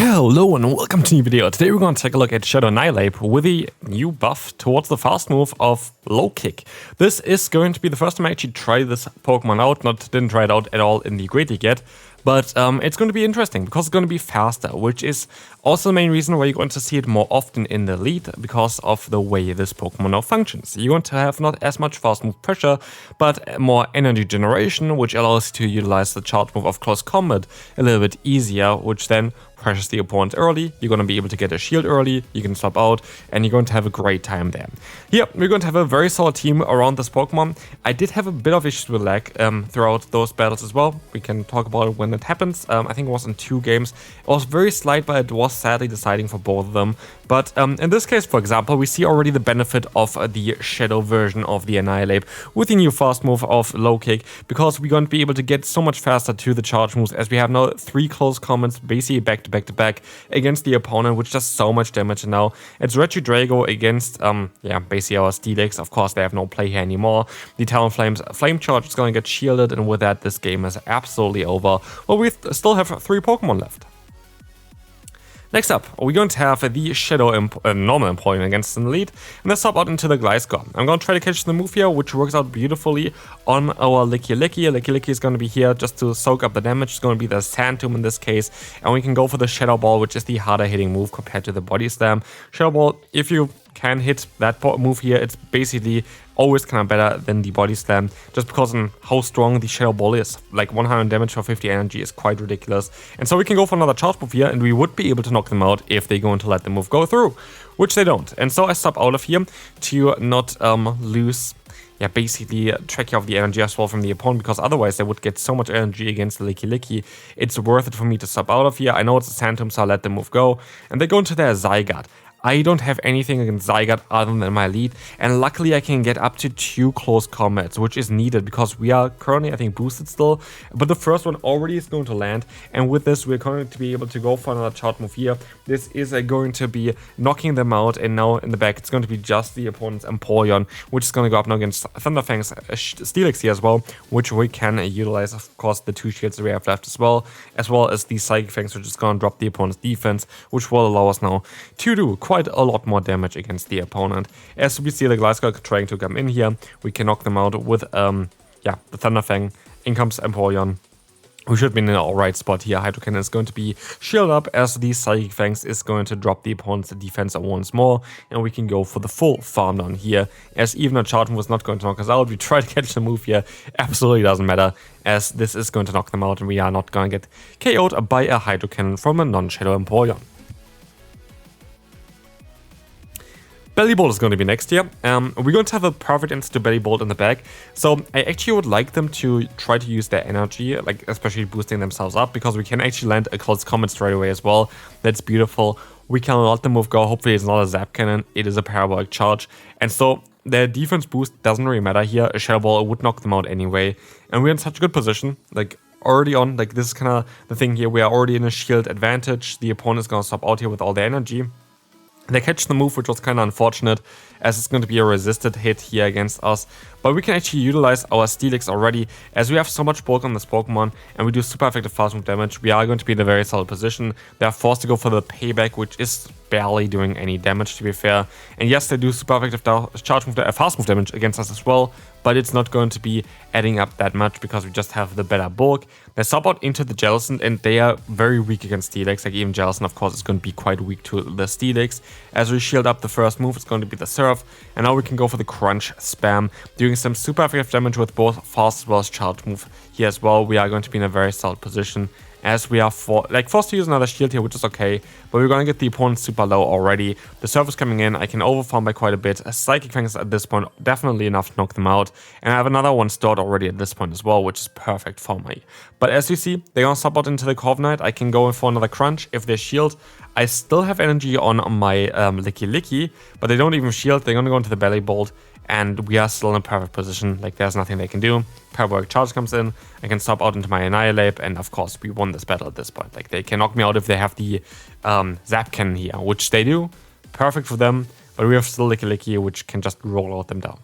Hello and welcome to a new video. Today we're going to take a look at Shadow Annihilape with the new buff towards the fast move of low kick. This is going to be the first time I actually try this Pokemon out. Didn't try it out at all in the Great League yet. But it's going to be interesting because it's going to be faster, which is also the main reason why you're going to see it more often in the lead because of the way this Pokemon now functions. You're going to have not as much fast move pressure, but more energy generation, which allows you to utilize the charge move of close combat a little bit easier, which then pressures the opponent early. You're going to be able to get a shield early, you can swap out, and you're going to have a great time there. Yeah, we're going to have a very solid team around this Pokemon. I did have a bit of issues with lag throughout those battles as well. We can talk about it when it happens. I think it was in 2 games. It was very slight, but it was sadly deciding for both of them. But in this case, for example, we see already the benefit of the Shadow version of the Annihilape with the new fast move of low kick, because we're going to be able to get so much faster to the charge moves, as we have now 3 close combats basically back to back against the opponent, which does so much damage. And now it's Regidrago against basically our Steelix. Of course, they have no play here anymore. The Talonflame's flame charge is going to get shielded, and with that, this game is absolutely over. Well, we still have 3 Pokemon left. Next up, we're going to have the Shadow normal Empoleon against the lead, and let's hop out into the GlitchxCity. I'm going to try to catch the move here, which works out beautifully on our Licky. Licky is going to be here just to soak up the damage. It's going to be the Sand Tomb in this case, and we can go for the Shadow Ball, which is the harder hitting move compared to the Body Slam. Shadow Ball, if you can hit that move here, it's basically always kind of better than the Body Slam, just because of how strong the Shadow Ball is. Like 100 damage for 50 energy is quite ridiculous. And so we can go for another charge move here, and we would be able to knock them out if they're going to let the move go through, which they don't. And so I stop out of here to not lose basically track of the energy as well from the opponent, because otherwise they would get so much energy against the Licky. It's worth it for me to stop out of here. I know it's a Sand Tomb, so I'll let the move go. And they go into their Zygarde. I don't have anything against Zygarde other than my lead, and luckily I can get up to 2 close combats, which is needed because we are currently, I think, boosted still, but the first one already is going to land, and with this we're going to be able to go for another charge move here. This is going to be knocking them out, and now in the back it's going to be just the opponent's Empoleon, which is going to go up now against Thunderfang's Steelix here as well, which we can utilize, of course, the 2 shields that we have left as well as the Psychic Fangs, which is going to drop the opponent's defense, which will allow us now to do quite a lot more damage against the opponent. As we see the GlitchxCity trying to come in here, we can knock them out with the Thunderfang. In comes Empoleon. We should be in an alright spot here. Hydro Cannon is going to be shielded up, as the Psychic Fangs is going to drop the opponent's defense once more, and we can go for the full farm down here, as even a charge move is not going to knock us out. We try to catch the move here, absolutely doesn't matter, as this is going to knock them out, and we are not going to get KO'd by a Hydro Cannon from a non-Shadow Empoleon. Belly Bolt is going to be next here. We're going to have a perfect answer to Belly Bolt in the back. So I actually would like them to try to use their energy, like especially boosting themselves up, because we can actually land a close combat straight away as well. That's beautiful. We can let the move go. Hopefully it's not a Zap Cannon, it is a Parabolic Charge. And so their defense boost doesn't really matter here. A Shadow Ball would knock them out anyway. And we're in such a good position, like already on, like this is kind of the thing here. We are already in a shield advantage. The opponent is going to stop out here with all their energy. They catch the move, which was kind of unfortunate, as it's going to be a resisted hit here against us. But we can actually utilize our Steelix already, as we have so much bulk on this Pokemon, and we do super effective fast move damage. We are going to be in a very solid position. They are forced to go for the payback, which is barely doing any damage, to be fair. And yes, they do super effective fast move damage against us as well, but it's not going to be adding up that much because we just have the better bulk. They sub out into the Jellicent, and they are very weak against Steelix. Like even Jellicent, of course, is going to be quite weak to the Steelix. As we shield up the first move, it's going to be the Surf, and now we can go for the Crunch spam, doing some super effective damage with both fast as well as charge move here as well. We are going to be in a very solid position, as we are forced to use another shield here, which is okay, but we're going to get the opponent super low already. The Surf is coming in, I can overfarm by quite a bit. A Psychic Fangs at this point, definitely enough to knock them out, and I have another one stored already at this point as well, which is perfect for me. But as you see, they're going to sub out into the Corviknight. I can go in for another Crunch. If they shield, I still have energy on my Licky, but they don't even shield. They're going to go into the Belly Bolt, and we are still in a perfect position. Like there's nothing they can do. Parabolic Charge comes in, I can stop out into my Annihilape, and of course we won this battle at this point. Like they can knock me out if they have the Zap Cannon here, which they do. Perfect for them, but we have still Licky, which can just roll out them down.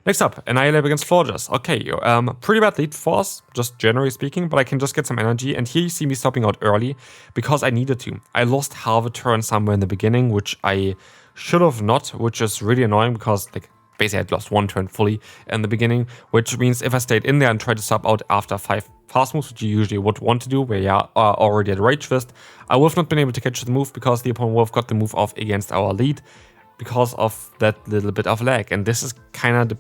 Next up, Annihilape against Florges. Okay, pretty bad lead for us, just generally speaking, but I can just get some energy. And here you see me stopping out early because I needed to. I lost half a turn somewhere in the beginning, which I should have not, which is really annoying because like basically I'd lost one turn fully in the beginning, which means if I stayed in there and tried to sub out after 5 fast moves, which you usually would want to do, where you are already at Rage Fist, I would have not been able to catch the move because the opponent would have got the move off against our lead because of that little bit of lag. And this is kind of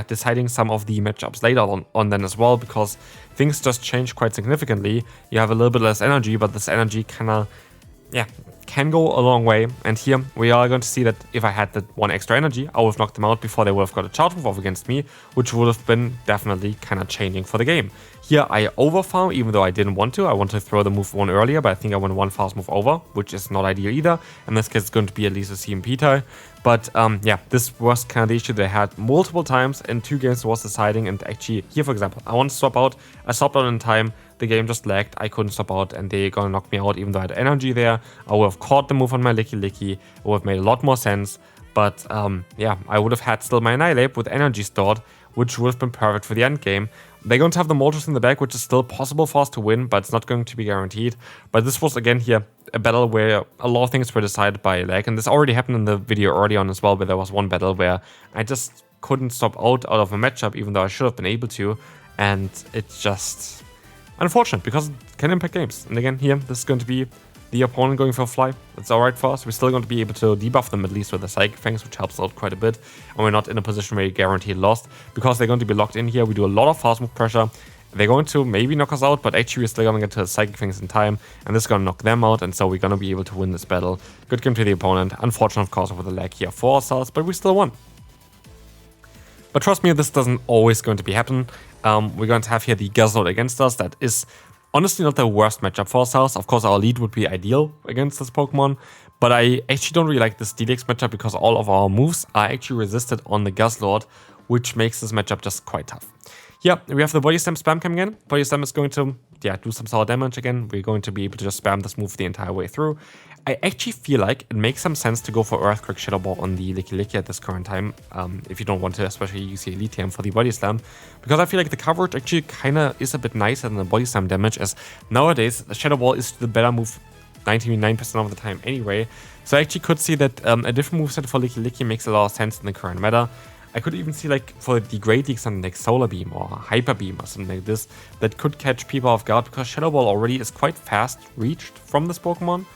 deciding some of the matchups later on then as well, because things just change quite significantly. You have a little bit less energy, but this energy kind of, can go a long way. And here we are going to see that if I had that one extra energy, I would have knocked them out before they would have got a charge move off against me, which would have been definitely kind of changing for the game. Here I overfarm, even though I didn't want to. I wanted to throw the move one earlier, but I think I went one fast move over, which is not ideal either. In this case, it's going to be at least a CMP tie. But this was kind of the issue they had multiple times in 2 games was deciding. And actually, here, for example, I want to swap out. I swapped out in time. The game just lagged. I couldn't swap out, and they're gonna knock me out, even though I had energy there. I would have caught the move on my Licky. It would have made a lot more sense. But I would have had still my Annihilape with energy stored, which would have been perfect for the end game. They're going to have the Moltres in the back, which is still possible for us to win, but it's not going to be guaranteed. But this was, again, here, a battle where a lot of things were decided by lag. And this already happened in the video early on as well, where there was one battle where I just couldn't stop out of a matchup, even though I should have been able to. And it's just unfortunate, because it can impact games. And again, here, this is going to be the opponent going for a fly. It's alright for us. We're still going to be able to debuff them, at least with the Psychic Fangs, which helps out quite a bit. And we're not in a position where you're guaranteed lost, because they're going to be locked in here. We do a lot of fast move pressure. They're going to maybe knock us out, but actually we're still going to get to the Psychic Fangs in time, and this is going to knock them out, and so we're going to be able to win this battle. Good game to the opponent. Unfortunate, of course, over the lag here for ourselves, but we still won. But trust me, this doesn't always going to be happen. We're going to have here the Guzzlord against us. That is honestly not the worst matchup for ourselves. Of course, our lead would be ideal against this Pokemon, but I actually don't really like this DDX matchup because all of our moves are actually resisted on the Guzzlord, which makes this matchup just quite tough. Yeah, we have the Body Slam spam coming in. Body Slam is going to do some solid damage again. We're going to be able to just spam this move the entire way through. I actually feel like it makes some sense to go for Earthquake Shadow Ball on the Licky at this current time, if you don't want to, especially use the Elite TM for the Body Slam, because I feel like the coverage actually kind of is a bit nicer than the Body Slam damage, as nowadays the Shadow Ball is the better move 99% of the time anyway. So I actually could see that a different moveset for Licky makes a lot of sense in the current meta. I could even see, like, for the Great League, something like Solar Beam or Hyper Beam or something like this that could catch people off guard, because Shadow Ball already is quite fast reached from this Pokemon.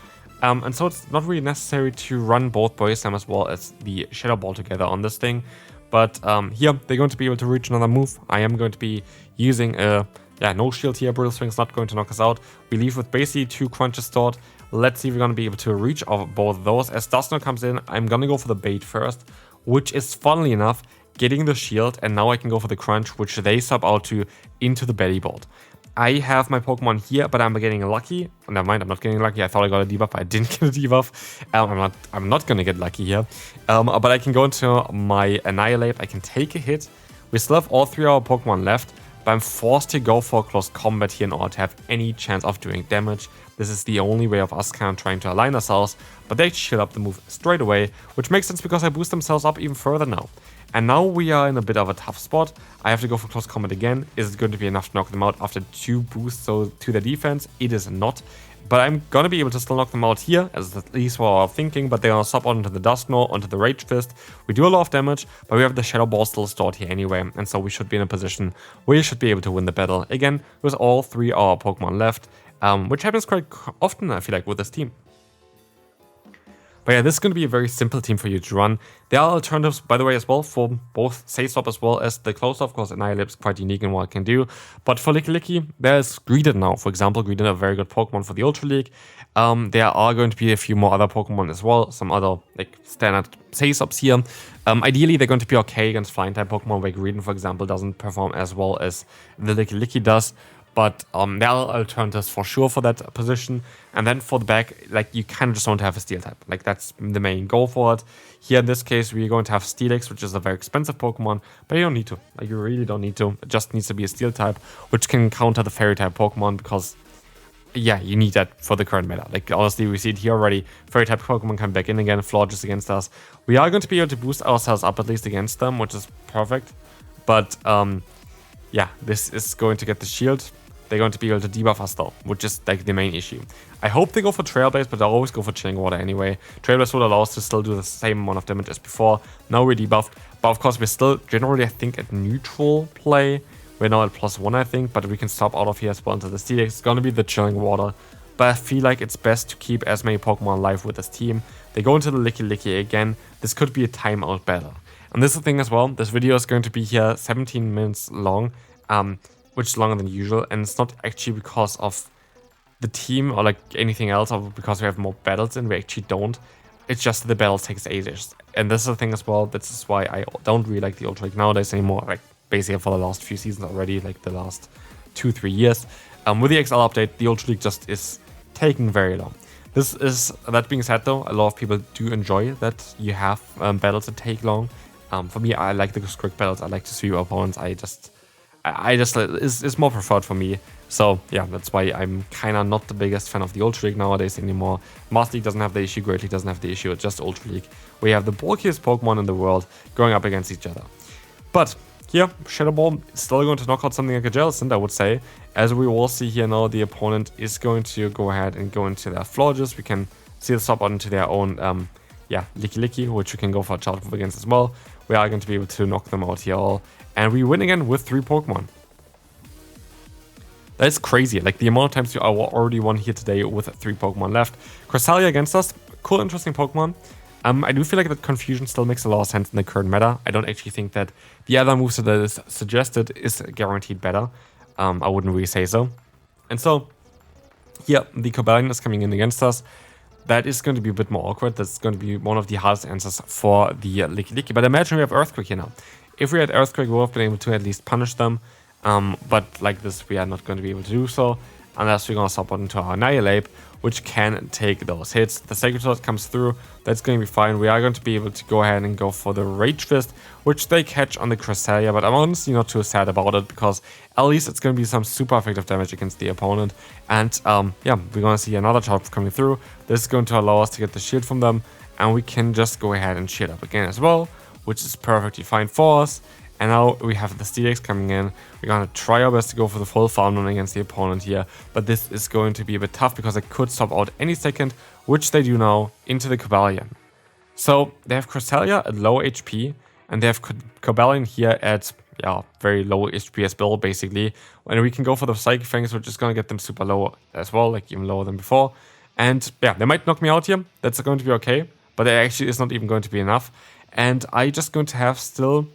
And so it's not really necessary to run both Body Slam as well as the Shadow Ball together on this thing. But here, they're going to be able to reach another move. I am going to be using no shield here. Brutal Swing's not going to knock us out. We leave with basically 2 crunches stored. Let's see if we're going to be able to reach off both of those. As Dusknoir comes in, I'm going to go for the bait first, which is, funnily enough, getting the shield, and now I can go for the crunch, which they sub out to into the belly bolt. I have my Pokemon here, but I'm getting lucky. Never mind, I'm not getting lucky. I thought I got a debuff, I didn't get a debuff. I'm not gonna get lucky here. But I can go into my Annihilape. I can take a hit. We still have all 3 of our Pokemon left, but I'm forced to go for close combat here in order to have any chance of doing damage. This is the only way of us kind of trying to align ourselves, but they shield up the move straight away, which makes sense because I boost themselves up even further now. And now we are in a bit of a tough spot. I have to go for close combat again. Is it going to be enough to knock them out after 2 boosts to their defense? It is not. But I'm going to be able to still knock them out here, as at least what I'm thinking. But they're going to sub onto the Dusknoir, onto the Rage Fist. We do a lot of damage, but we have the Shadow Ball still stored here anyway. And so we should be in a position where we should be able to win the battle. Again, with all 3 of our Pokemon left, which happens quite often, I feel like, with this team. But yeah, this is going to be a very simple team for you to run. There are alternatives, by the way, as well, for both Say Stop as well as the Close Off. Of course, Annihilape is quite unique in what it can do. But for Licky, there's Greedent now. For example, Greedent is a very good Pokemon for the Ultra League. There are going to be a few more other Pokemon as well. Some other, like, standard Say Stops here. Ideally, they're going to be okay against Flying-type Pokemon, where Greedent, for example, doesn't perform as well as the Licky does. But there are alternatives for sure for that position. And then for the back, like, you kind of just want to have a Steel type. Like, that's the main goal for it. Here in this case, we're going to have Steelix, which is a very expensive Pokemon, but you don't need to. Like, you really don't need to. It just needs to be a Steel type, which can counter the Fairy type Pokemon, because, yeah, you need that for the current meta. Like, honestly, we see it here already. Fairy type Pokemon come back in again, Florges against us. We are going to be able to boost ourselves up at least against them, which is perfect. But yeah, this is going to get the shield. They're going to be able to debuff us though, which is like the main issue. I hope they go for Trailblaze, but they'll always go for Chilling Water anyway. Trailblaze would allow us to still do the same amount of damage as before. Now we're debuffed, but of course we're still generally, I think, at neutral play. We're now at +1, I think, but we can stop out of here as well into the Steelix. It's going to be the Chilling Water, but I feel like it's best to keep as many Pokemon alive with this team. They go into the Licky again. This could be a timeout battle. And this is the thing as well. This video is going to be here 17 minutes long. Which is longer than usual, and it's not actually because of the team or like anything else, or because we have more battles and we actually don't. It's just the battles takes ages, and this is the thing as well. This is why I don't really like the Ultra League nowadays anymore. Like basically for the last few seasons already, like the last 2-3 years. With the XL update, the Ultra League just is taking very long. That being said though, a lot of people do enjoy that you have battles that take long. For me, I like the quick battles. I like to sweep opponents. It's more preferred for me. So yeah, that's why I'm kind of not the biggest fan of the Ultra League nowadays anymore. Master League doesn't have the issue, Great League doesn't have the issue, it's just Ultra League. We have the bulkiest Pokemon in the world going up against each other. But here, Shadow Ball is still going to knock out something like a Jellicent, I would say. As we will see here now, the opponent is going to go ahead and go into their Florges. We can see the swap out into their own Licky, which we can go for a charge move against as well. We are going to be able to knock them out here all. And we win again with 3 Pokemon. That's crazy. Like the amount of times you already won here today with 3 Pokemon left. Cresselia against us. Cool, interesting Pokemon. I do feel like that Confusion still makes a lot of sense in the current meta. I don't actually think that the other moves that is suggested is guaranteed better. I wouldn't really say so. And so, yeah, the Cobalion is coming in against us. That is going to be a bit more awkward. That's going to be one of the hardest answers for the Licky. But imagine we have Earthquake here now. If we had Earthquake, we would have been able to at least punish them. But like this, we are not going to be able to do so unless we're going to swap out into our Annihilape, which can take those hits. The Sacred Sword comes through. That's going to be fine. We are going to be able to go ahead and go for the Rage Fist, which they catch on the Cresselia. But I'm honestly not too sad about it because at least it's going to be some super effective damage against the opponent. And yeah, we're going to see another charge coming through. This is going to allow us to get the shield from them. And we can just go ahead and shield up again as well, which is perfectly fine for us. And now we have the Steelix coming in. We're going to try our best to go for the full farm run against the opponent here. But this is going to be a bit tough because they could stop out any second, which they do now, into the Cobalion. So they have Cresselia at low HP, and they have Cobalion here at very low HP as well, basically. And we can go for the Psychic Fangs, which is going to get them super low as well, like even lower than before. And yeah, they might knock me out here. That's going to be okay. But it actually is not even going to be enough. And I'm just going to have still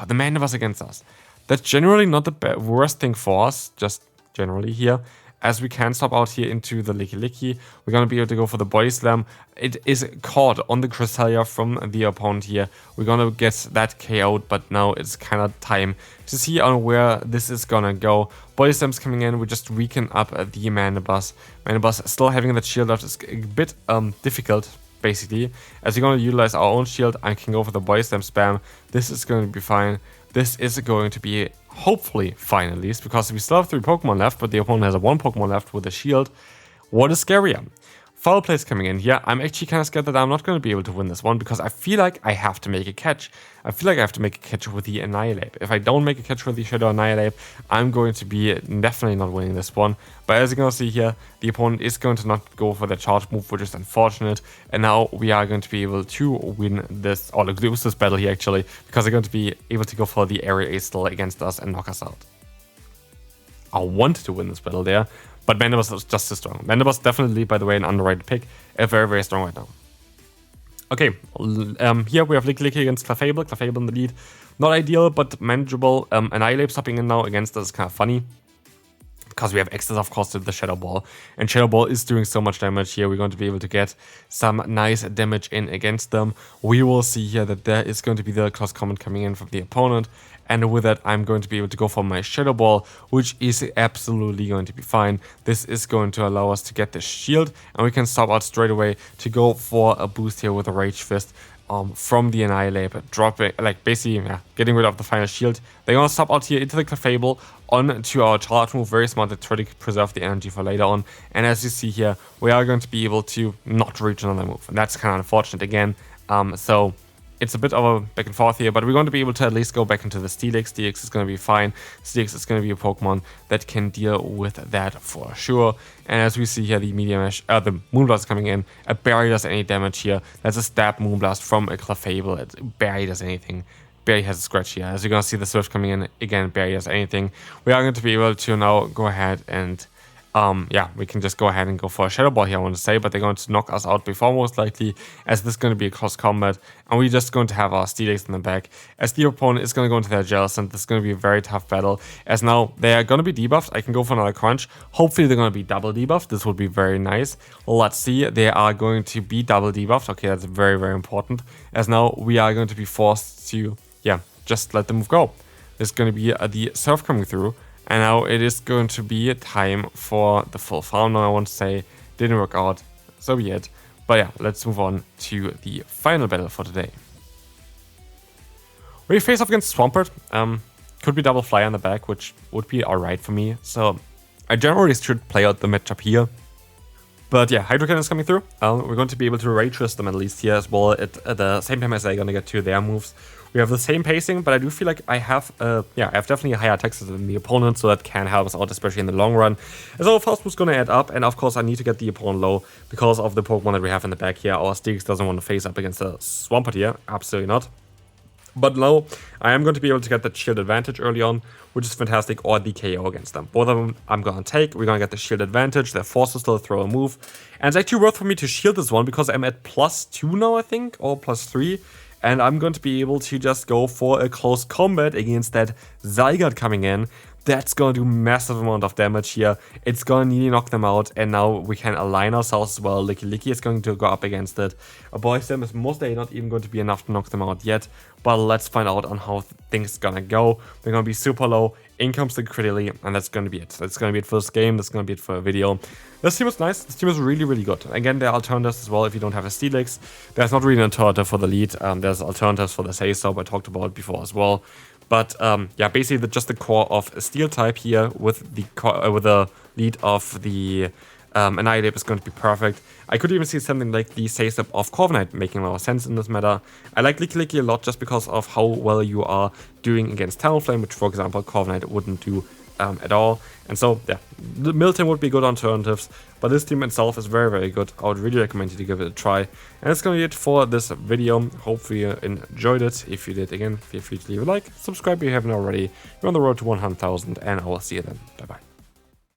the Mandibuzz against us. That's generally not the worst thing for us, just generally here, as we can stop out here into the Licky. We're going to be able to go for the Body Slam. It is caught on the Cresselia from the opponent here. We're going to get that KO'd, but now it's kind of time to see on where this is going to go. Body Slam's coming in. We just weaken up the Mandibuzz. Mandibuzz still having that shield left is a bit difficult, basically, as we're going to utilize our own shield. I can go for the Body Slam spam. This is going to be fine. This is going to be hopefully fine at least, because we still have 3 Pokemon left, but the opponent has 1 Pokemon left with a shield. What is scarier? Foul Play's coming in here. I'm actually kind of scared that I'm not going to be able to win this one, because I feel like I have to make a catch. I feel like I have to make a catch with the Annihilape. If I don't make a catch with the Shadow Annihilape, I'm going to be definitely not winning this one. But as you're going to see here, the opponent is going to not go for the charge move, which is unfortunate. And now we are going to be able to win this, or lose this battle here actually, because they're going to be able to go for the Area Ace still against us and knock us out. I wanted to win this battle there, but Mandibuzz is just as strong. Mandibuzz definitely, by the way, an underrated pick. Very, very strong right now. Okay, here we have Licky against Clefable. Clefable in the lead. Not ideal, but manageable. Annihilape stopping in now against us is kind of funny, because we have access, of course, to the Shadow Ball. And Shadow Ball is doing so much damage here. We're going to be able to get some nice damage in against them. We will see here that there is going to be the close comment coming in from the opponent. And with that, I'm going to be able to go for my Shadow Ball, which is absolutely going to be fine. This is going to allow us to get the shield, and we can stop out straight away to go for a boost here with a Rage Fist from the Annihilape, dropping, like basically, getting rid of the final shield. They're going to stop out here into the Clefable onto our charge move. Very smart to try to preserve the energy for later on. And as you see here, we are going to be able to not reach another move. And that's kind of unfortunate again. So it's a bit of a back and forth here, but we're going to be able to at least go back into the Steelix. Steelix is going to be fine. Steelix is going to be a Pokemon that can deal with that for sure. And as we see here, the the Moonblast is coming in. It barely does any damage here. That's a stab Moonblast from a Clefable. It barely does anything. Barely has a scratch here. As you're going to see the Swift coming in, again, barely does anything. We are going to be able to now go ahead and yeah, we can just go ahead and go for a Shadow Ball here, I want to say, but they're going to knock us out before, most likely, as this is going to be a close combat, and we're just going to have our Steelix in the back, as the opponent is going to go into their Jellicent. This is going to be a very tough battle, as now they are going to be debuffed. I can go for another Crunch. Hopefully they're going to be double debuffed. This would be very nice. Let's see. They are going to be double debuffed. Okay, that's very, very important, as now we are going to be forced to, yeah, just let the move go. There's going to be the Surf coming through. And now it is going to be time for the full farm. Now I want to say, didn't work out, so be it. But yeah, let's move on to the final battle for today. We face off against Swampert. Could be double fly on the back, which would be alright for me. So I generally should play out the matchup here. But yeah, Hydro Cannon is coming through. We're going to be able to Rage Twist them at least here as well at the same time as they're going to get to their moves. We have the same pacing, but I do feel like I have definitely a higher attack than the opponent, so that can help us out, especially in the long run. As our fast move's going to add up, and of course I need to get the opponent low because of the Pokemon that we have in the back here. Our Steelix doesn't want to face up against a Swampert here, absolutely not. But now, I am going to be able to get the shield advantage early on, which is fantastic, or the KO against them. Both of them I'm going to take. We're going to get the shield advantage. They're forced to still throw a move. And it's actually worth for me to shield this one, because I'm at +2 now, I think, or +3. And I'm going to be able to just go for a close combat against that Zygarde coming in. That's going to do massive amount of damage here. It's going to nearly knock them out. And now we can align ourselves as well. Licky is going to go up against it. A Boy Stem is most likely not even going to be enough to knock them out yet. But let's find out on how things are going to go. They're going to be super low. In comes the critically, and that's going to be it. That's going to be it for this game. That's going to be it for a video. This team is nice. This team is really, really good. Again, there are alternatives as well if you don't have a Steelix. There's not really an alternative for the lead. There's alternatives for the Say-So, I talked about it before as well. But yeah, basically just the core of a Steel type here with the lead of the Annihilape is going to be perfect. I could even see something like the Say-So of Corviknight making a lot of sense in this matter. I like Licky a lot just because of how well you are doing against Talonflame, which for example Corviknight wouldn't do at all. And so yeah, the Milton would be good alternatives, but this team itself is very, very good. I would really recommend you to give it a try. And that's going to be it for this video. Hopefully you enjoyed it. If you did, again, feel free to leave a like, subscribe if you haven't already. We're on the road to 100,000, and I will see you then. Bye bye.